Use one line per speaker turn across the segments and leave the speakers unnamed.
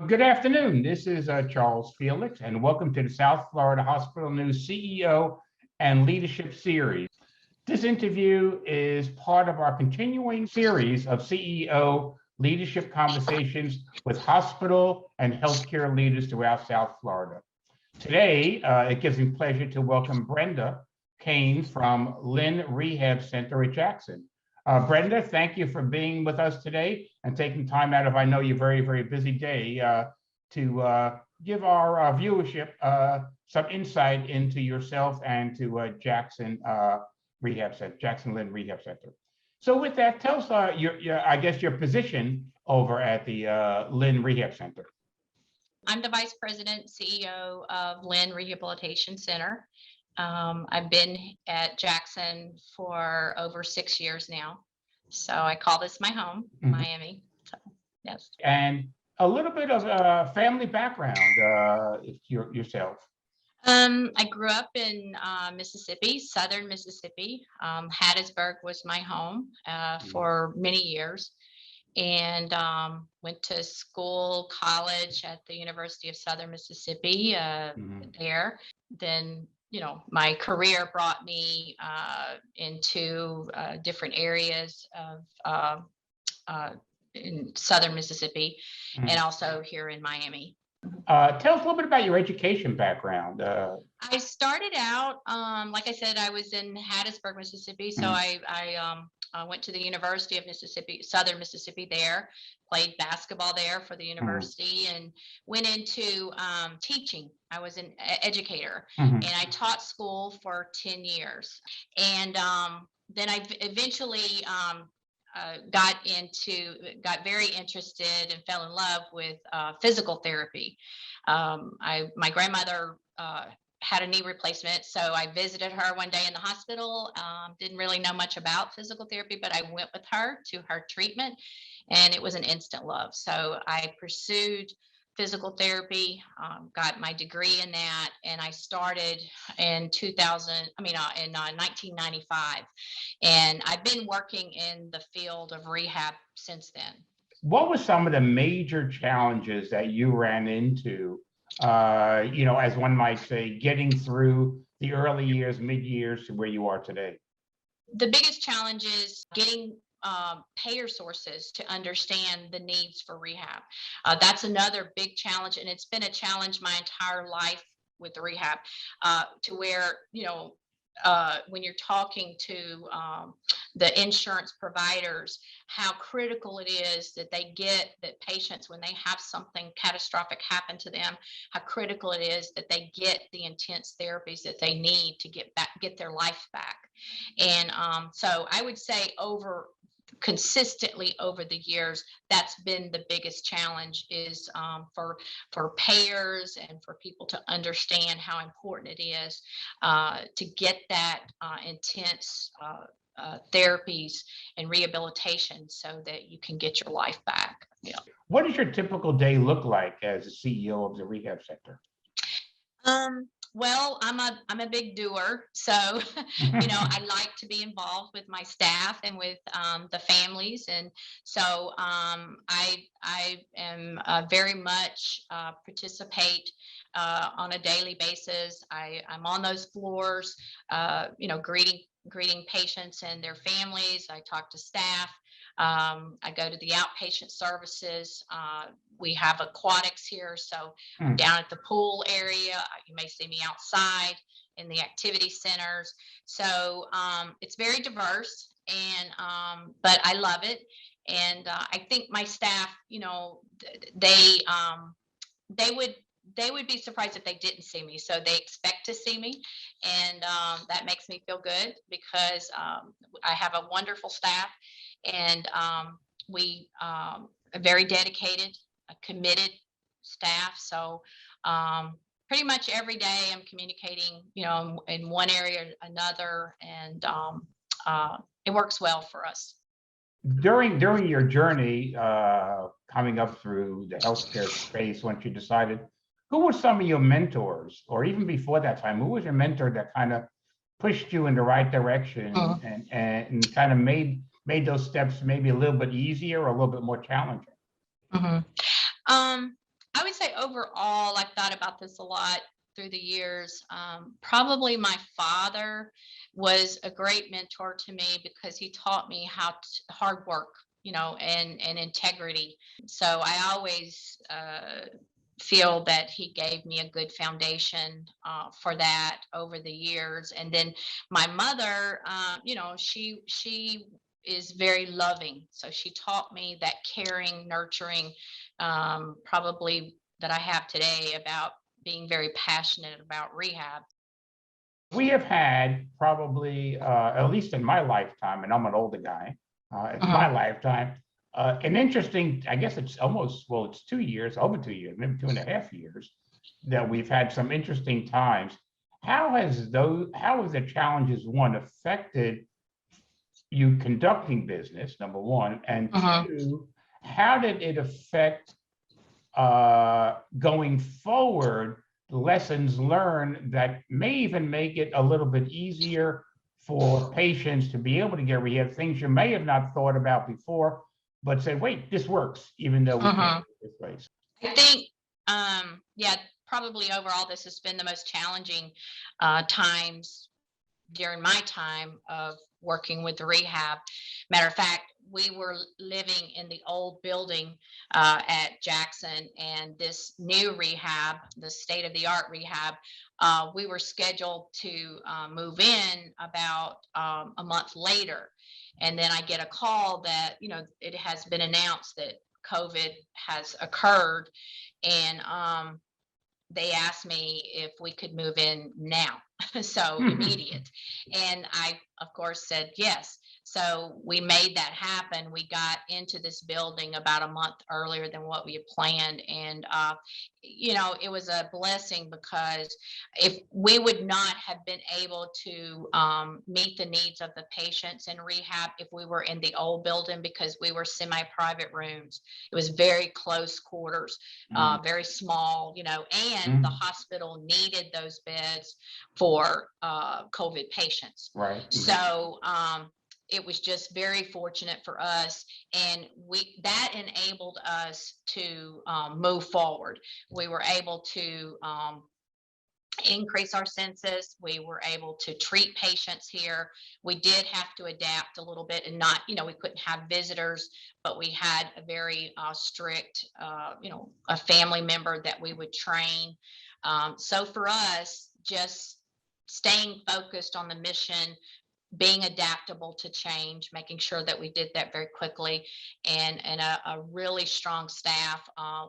Good afternoon. This is Charles Felix, and welcome to the South Florida Hospital News CEO and Leadership Series. This interview is part of our continuing series of CEO leadership conversations with hospital and healthcare leaders throughout South Florida. Today, it gives me pleasure to welcome Brenda Cain from Lynn Rehab Center at Jackson. Brenda, thank you for being with us today and taking time out of, I know, your very, very busy day to give our viewership some insight into yourself and to Jackson Rehab Center, Jackson Lynn Rehab Center. So with that, tell us I guess your position over at the Lynn Rehab Center.
I'm the Vice President, CEO of Lynn Rehabilitation Center. I've been at Jackson for over 6 years now. So I call this my home, Miami. So, yes.
And a little bit of family background, yourself.
I grew up in Mississippi, southern Mississippi. Hattiesburg was my home for many years. And went to school, college at the University of Southern Mississippi there. Then my career brought me into different areas of in Southern Mississippi and also here in Miami.
Tell us a little bit about your education background.
I started out, like I said, I was in Hattiesburg, Mississippi. So I went to the University of Mississippi, Southern Mississippi there, played basketball there for the university and went into teaching. I was an educator and I taught school for 10 years. And then I eventually got very interested and fell in love with physical therapy. My grandmother had a knee replacement. So I visited her one day in the hospital. Didn't really know much about physical therapy, but I went with her to her treatment and it was an instant love. So I pursued physical therapy, got my degree in that, and I started in 1995. And I've been working in the field of rehab since then.
What were some of the major challenges that you ran into, as one might say, getting through the early years, mid years to where you are today?
The biggest challenge is getting payer sources to understand the needs for rehab. That's another big challenge, and it's been a challenge my entire life with rehab, to where when you're talking to the insurance providers, how critical it is that they get that patients, when they have something catastrophic happen to them, how critical it is that they get the intense therapies that they need to get their life back. And so I would say consistently over the years, that's been the biggest challenge, is for payers and for people to understand how important it is to get that intense therapies and rehabilitation so that you can get your life back. Yeah.
What does your typical day look like as a CEO of the rehab center?
Well, I'm a big doer, so I like to be involved with my staff and with the families, and so I am very much participate on a daily basis. I'm on those floors, greeting patients and their families. I talk to staff. I go to the outpatient services. We have aquatics here, so I'm down at the pool area. You may see me outside in the activity centers. So it's very diverse, and but I love it. And I think my staff, they would be surprised if they didn't see me. So they expect to see me, and that makes me feel good because I have a wonderful staff, and we are very dedicated, committed staff. So pretty much every day I'm communicating, in one area or another, and it works well for us.
During your journey coming up through the healthcare space, once you decided, who were some of your mentors, or even before that time, who was your mentor that kind of pushed you in the right direction and kind of made those steps maybe a little bit easier or a little bit more challenging?
I overall, I've thought about this a lot through the years. Probably my father was a great mentor to me because he taught me how hard work, and integrity. So I always feel that he gave me a good foundation for that over the years. And then my mother, she is very loving. So she taught me that caring, nurturing, probably that I have today about being very passionate about rehab.
We have had probably, at least in my lifetime, and I'm an older guy, in my lifetime, an interesting, I guess it's almost, well, it's 2 years, over 2 years, maybe 2.5 years, that we've had some interesting times. How has the challenges, one, affected you conducting business, number one, and two, how did it affect going forward, lessons learned that may even make it a little bit easier for patients to be able to get rehab, things you may have not thought about before, but say, wait, this works, even though we can't do it this way.
I think, yeah, probably overall, this has been the most challenging times during my time of working with the rehab. Matter of fact, we were living in the old building at Jackson, and this new rehab, the state of the art rehab, we were scheduled to move in about a month later. And then I get a call that, it has been announced that COVID has occurred. And they asked me if we could move in now. So immediate. And I, of course, said yes. So we made that happen. We got into this building about a month earlier than what we had planned. And, it was a blessing, because if we would not have been able to meet the needs of the patients in rehab if we were in the old building, because we were semi-private rooms. It was very close quarters, very small, and the hospital needed those beds for COVID patients.
Right.
So it was just very fortunate for us, and that enabled us to move forward. We were able to increase our census. We were able to treat patients here. We did have to adapt a little bit, and not, we couldn't have visitors, but we had a very strict, a family member that we would train. So for us, just staying focused on the mission, being adaptable to change, making sure that we did that very quickly, and a really strong staff,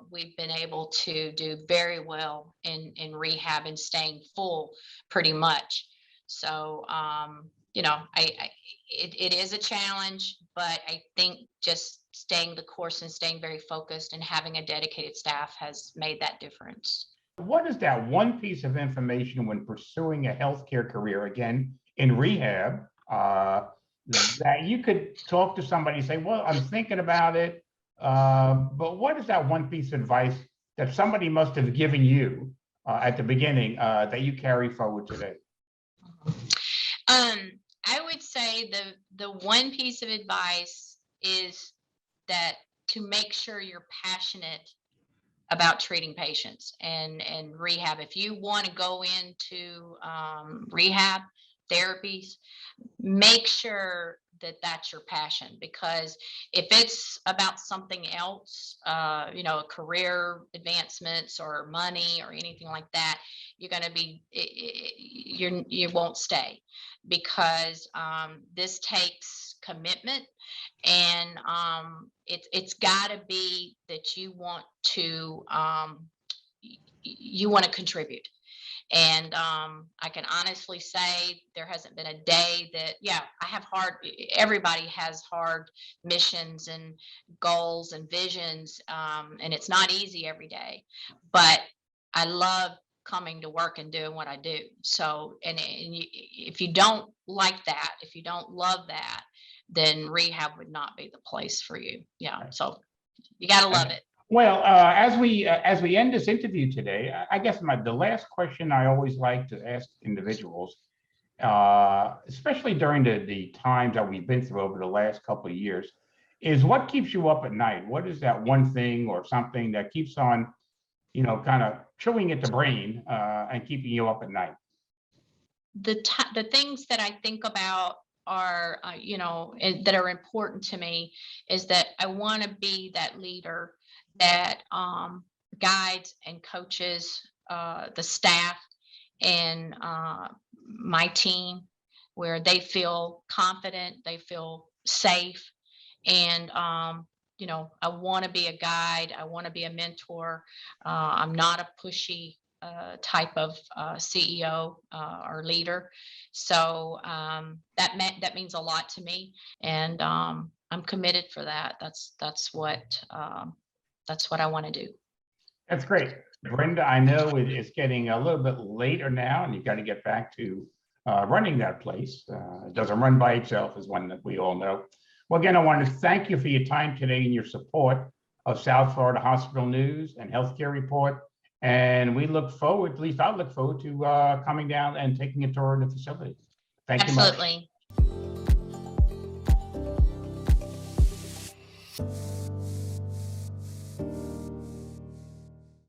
we've been able to do very well in rehab and staying full pretty much. So, it is a challenge, but I think just staying the course and staying very focused and having a dedicated staff has made that difference.
What is that one piece of information when pursuing a healthcare career, again, in rehab, that you could talk to somebody and say, well, I'm thinking about it, but what is that one piece of advice that somebody must have given you at the beginning that you carry forward today?
I would say the one piece of advice is that to make sure you're passionate about treating patients and rehab. If you want to go into rehab therapies, make sure that that's your passion, because if it's about something else, career advancements or money or anything like that, you're going to be, you won't stay, because this takes commitment, and it's got to be that you want to contribute. And I can honestly say there hasn't been a day that, everybody has hard missions and goals and visions, and it's not easy every day, but I love coming to work and doing what I do. So, if you don't like that, if you don't love that, then rehab would not be the place for you. Yeah. So you got to love it.
Well, as we end this interview today, I guess the last question I always like to ask individuals, especially during the times that we've been through over the last couple of years, is what keeps you up at night? What is that one thing or something that keeps on kind of chewing at the brain and keeping you up at night?
The things that I think about are, that are important to me is that I want to be that leader that guides and coaches the staff and my team, where they feel confident, they feel safe, and I want to be a guide. I want to be a mentor. I'm not a pushy type of CEO or leader. So that means a lot to me, and I'm committed for that. That's what I want to do.
That's great. Brenda, I know it's getting a little bit later now, and you've got to get back to running that place. It doesn't run by itself, is one that we all know. Well, again, I want to thank you for your time today and your support of South Florida Hospital News and Healthcare Report. And we look forward, at least I look forward to coming down and taking a tour of the facility. Thank you much.
Absolutely.